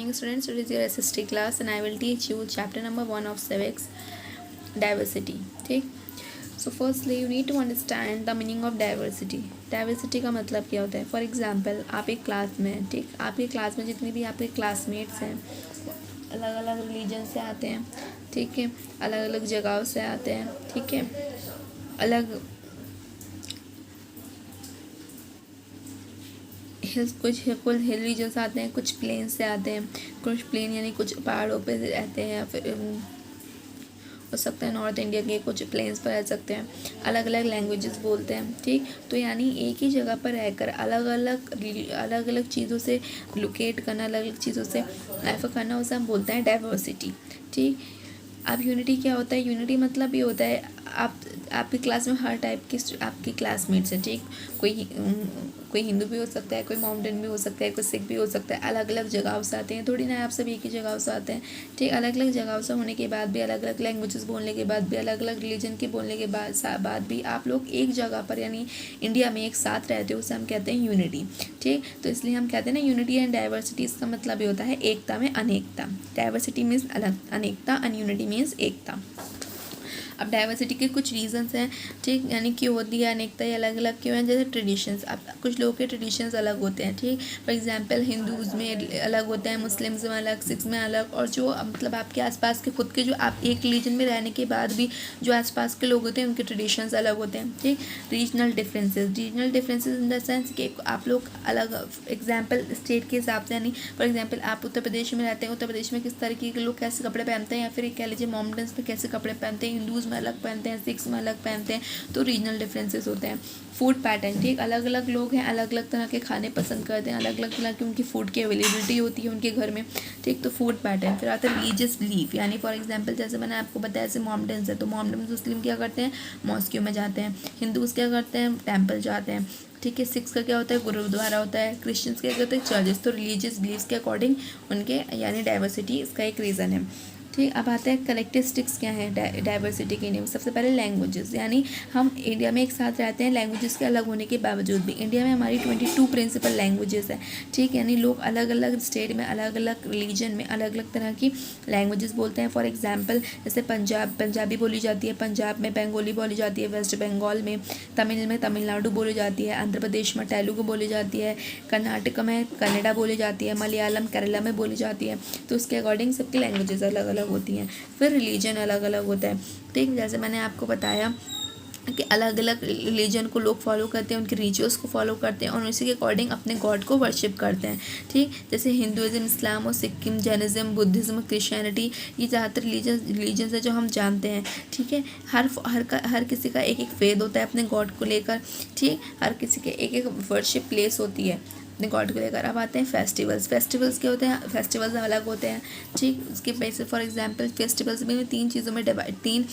morning students, today is your SST class and I will teach you chapter number 1 of civics, diversity. ठीक. So firstly you need to understand the meaning of diversity. Diversity का मतलब क्या होता है. For example आप एक class में हैं. ठीक. आपके क्लास में जितने भी आपके क्लासमेट्स हैं अलग अलग रिलीजन से आते हैं. ठीक है. अलग अलग जगहों से आते हैं. ठीक है. अलग कुछ हिल रीजन से आते हैं, कुछ प्लेन से आते हैं. कुछ प्लेन यानी कुछ पहाड़ों पे रहते हैं या फिर हो सकता है नॉर्थ इंडिया के कुछ प्लेन्स पर रह सकते हैं. अलग अलग लैंग्वेजेस बोलते हैं. ठीक. तो यानी एक ही जगह पर रहकर अलग अलग चीज़ों से लोकेट करना, अलग अलग चीज़ों से रेफर करना, उसे हम बोलते हैं डाइवर्सिटी. ठीक. अब यूनिटी क्या होता है. यूनिटी मतलब ये होता है आपकी क्लास में हर टाइप के आपके क्लासमेट्स हैं. ठीक. कोई हिंदू भी हो सकता है, कोई माउंटेन भी हो सकता है, कोई सिख भी हो सकता है. अलग अलग जगहों से आते हैं. थोड़ी ना आप सब एक ही जगहों से आते हैं. ठीक. अलग अलग जगहों से होने के बाद भी, अलग अलग लैंग्वेजेस बोलने के बाद भी, अलग अलग रिलीजन के बोलने के बाद भी आप लोग एक जगह पर यानी इंडिया में एक साथ रहते हो, उसे हम कहते हैं यूनिटी. ठीक. तो इसलिए हम कहते हैं ना यूनिटी एंड डाइवर्सिटी. इसका मतलब ये होता है एकता में अनेकता. डाइवर्सिटी मीन्स अलग, अनेकता, एंड यूनिटी मीन्स एकता. अब डाइवर्सिटी के कुछ रीजंस हैं. ठीक. यानी क्यों होती है अनेकता, ये अलग अलग क्यों है. जैसे ट्रेडिशंस. अब कुछ लोगों के ट्रेडिशंस अलग होते हैं. ठीक. फॉर एग्जांपल हिंदूज़ में अलग होते हैं, मुस्लिम्स में अलग, सिख्स में अलग, और जो मतलब आपके आसपास के खुद के जो आप एक रिलीजन में रहने के बाद भी जो आसपास के लोग होते हैं उनके ट्रेडिशंस अलग होते हैं. ठीक. Regional differences in the sense कि आप लोग अलग एग्जाम्पल स्टेट के हिसाब से, यानी फॉर एग्जाम्पल आप उत्तर प्रदेश में रहते हैं, उत्तर प्रदेश में किस तरीके के लोग कैसे कपड़े पहनते हैं, या फिर कह लीजिए माउंटेन्स में कैसे कपड़े पहनते हैं, हिंदूज़ में अलग पहनते हैं, सिख्स में अलग पहनते हैं. तो रीजनल डिफरेंसेस होते हैं. Food pattern. ठीक. अलग अलग लोग हैं, अलग अलग तरह के खाने पसंद करते हैं, अलग अलग तरह की उनकी फूड की अवेलेबिलिटी होती है उनके घर में. ठीक. तो फूड पैटर्न. फिर आता है रिलीजियस बिलीफ. यानी फॉर एग्जांपल जैसे मैंने आपको बताया जैसे माउंटेन्स है, तो माउंटेन्स मुस्लिम क्या करते हैं, मॉस्क्यू में जाते हैं. हिंदूज़ क्या करते हैं, टेम्पल जाते हैं. ठीक है. सिख्स का क्या होता है, गुरुद्वारा होता है. क्रिश्चियंस क्या करते हैं, चर्चेस. तो रिलीजियस बिलीव्स के अकॉर्डिंग उनके यानी डाइवर्सिटी इसका एक रीज़न है. ठीक. अब आते हैं करेक्टरिस्टिक्स क्या है डाइवर्सिटी के लिए. सबसे पहले लैंग्वेजेस. यानी हम इंडिया में एक साथ रहते हैं लैंग्वेजेस के अलग होने के बावजूद भी. इंडिया में हमारी 22 प्रिंसिपल लैंग्वेजेस है. ठीक. यानी लोग अलग अलग स्टेट में, अलग अलग रिलीजन में अलग अलग तरह की लैंग्वेजेस बोलते हैं. फॉर एग्जाम्पल जैसे पंजाबी बोली जाती है पंजाब में, बंगाली बोली जाती है वेस्ट बंगाल में, तमिल में तमिलनाडु बोली जाती है, आंध्र प्रदेश में तेलुगु बोली जाती है, कर्नाटक में कन्नड़ा बोली जाती है, मलयालम केरला में बोली जाती है. तो उसके अकॉर्डिंग सबकी लैंग्वेजेस अलग अलग होती हैं. फिर रिलीजन अलग अलग होता है. ठीक. जैसे मैंने आपको बताया कि अलग अलग रिलीजन को लोग फॉलो करते हैं, उनके रिचुअल्स को फॉलो करते हैं और उसी के अकॉर्डिंग अपने गॉड को वर्शिप करते हैं. ठीक. जैसे हिंदुज़म, इस्लाम और सिक्किम, जैनिज़्म, बुद्धिज़्म, क्रिश्चियनिटी, ये ज़्यादातर रिलीजन्स है जो हम जानते हैं. ठीक है. हर किसी का एक एक फेथ होता है अपने गॉड को लेकर. ठीक. हर किसी के एक एक वर्शिप प्लेस होती है अपने गॉड को लेकर. अब आते हैं फेस्टिवल्स क्या होते हैं, फेस्टिवल्स अलग होते हैं. ठीक. उसके बेसिस फॉर एग्जांपल फेस्टिवल्स में 3 चीज़ों में तीन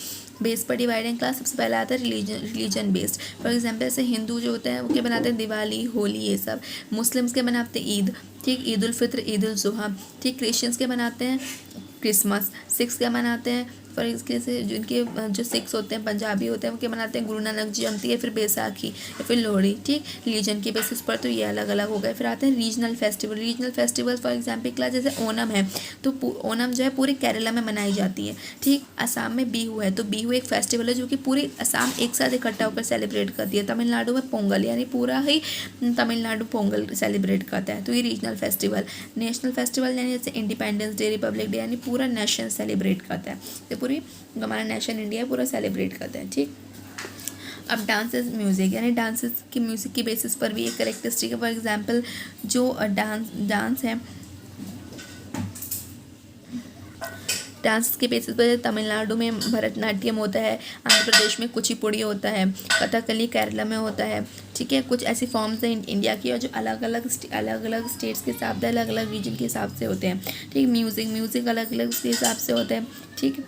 बेस पर डिवाइडेड क्लास. सबसे पहला आता है रिलीजन बेस्ड. फॉर एग्जांपल जैसे हिंदू जो होते हैं वो क्या बनाते हैं, दिवाली, होली, ये सब. मुस्लिम्स के बनाते हैं ईद. ठीक. ईद उल फित्र, ईद उल जुहा. ठीक. क्रिश्चियंस के बनाते हैं क्रिसमस. सिख्स क्या मनाते हैं, फॉर इसके से जिनके जो सिख्स होते हैं पंजाबी होते हैं वो क्या मनाते हैं, गुरु नानक जयंती या फिर बैसाखी या फिर लोहड़ी. ठीक. रिलीजन के बेसिस पर तो ये अलग अलग हो गए. फिर आते हैं regional festival for example class जैसे ओनम है, तो ओनम जो है पूरे केरला में मनाई जाती है. ठीक. असम में बिहू है, तो बिहू एक फेस्टिवल है जो कि पूरी असम एक साथ इकट्ठा होकर सेलिब्रेट करती है. तमिलनाडु में पोंगल यानी पूरा ही तमिलनाडु पोंगल सेलिब्रेट करता है. तो ये रीजनल फेस्टिवल. नेशनल फेस्टिवल यानी जैसे इंडिपेंडेंस डे, रिपब्लिक डे, यानी पूरा नेशन सेलिब्रेट करता है. तो पूरी हमारा नेशन इंडिया पूरा सेलिब्रेट करता है. ठीक. अब डांसेस म्यूज़िक, यानी डांसेस की म्यूज़िक की बेसिस पर भी एक करेक्टरिस्टिक है. फॉर एग्जांपल जो डांस है, डांस के बेसिस पर तमिलनाडु में भरतनाट्यम होता है, आंध्र प्रदेश में कुचिपुड़ी होता है, कथकली केरला में होता है. ठीक है. कुछ ऐसी फॉर्म्स हैं इंडिया की और जो अलग अलग स्टेट्स के हिसाब से, अलग अलग रीजन के हिसाब से होते हैं. ठीक. म्यूज़िक अलग अलग उसके हिसाब से होता है. ठीक.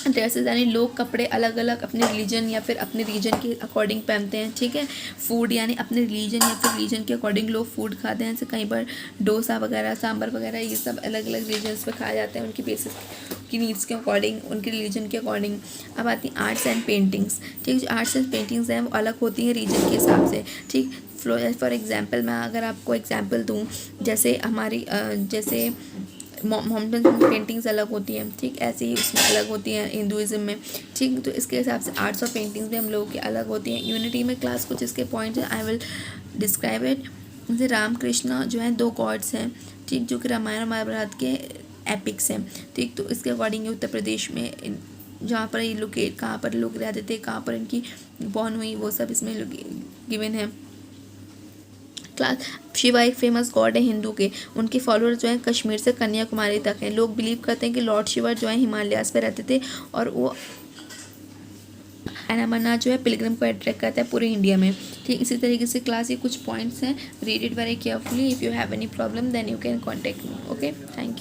ड्रेसेस यानी लोग कपड़े अलग अलग अपने रिलीजन या फिर अपने रीजन के अकॉर्डिंग पहनते हैं. ठीक है. फूड यानी अपने रिलीजन या फिर रीजन के अकॉर्डिंग लोग फूड खाते हैं. जैसे कहीं पर डोसा वगैरह, सांभर वगैरह, ये सब अलग अलग रीजन्स पे खाए जाते हैं उनकी बेसिस की नीड्स के अकॉर्डिंग, उनके रिलीजन के अकॉर्डिंग. अब आती हैं आर्ट्स एंड पेंटिंग्स. ठीक. जो आर्ट्स एंड पेंटिंग्स हैं वो अलग होती हैं रीजन के हिसाब से. ठीक. फॉर एग्जाम्पल मैं अगर आपको एग्जाम्पल दूँ, जैसे हमारी जैसे माउंटेन पेंटिंग्स अलग होती हैं, ठीक, ऐसे ही उसमें अलग होती हैं हिंदुज़म में, ठीक। तो इसके हिसाब से आर्ट्स और पेंटिंग्स भी हम लोगों की अलग होती हैं। यूनिटी में क्लास कुछ इसके पॉइंट्स हैं, आई विल डिस्क्राइब इट। जैसे राम कृष्ण जो है 2 गॉड्स हैं, ठीक, जो कि रामायण और महाभारत के एपिक्स हैं, ठीक। तो इसके अकॉर्डिंग उत्तर प्रदेश में जहाँ पर ये लोकेट, कहाँ पर लोग रहते थे, कहाँ पर इनकी बॉर्न हुई, वो सब इसमें गिवन है। क्लास शिवा एक फेमस गॉड है हिंदू के, उनके फॉलोअर जो हैं कश्मीर से कन्याकुमारी तक हैं। लोग बिलीव करते हैं कि लॉर्ड शिवा जो है हिमालयास पे रहते थे और वो अमरनाथ जो है पिलग्रिम को अट्रैक्ट करता है पूरे इंडिया में, ठीक। इसी तरीके से क्लास ये कुछ पॉइंट्स हैं, read it very carefully. If you have any problem then you can contact me, okay, thank you.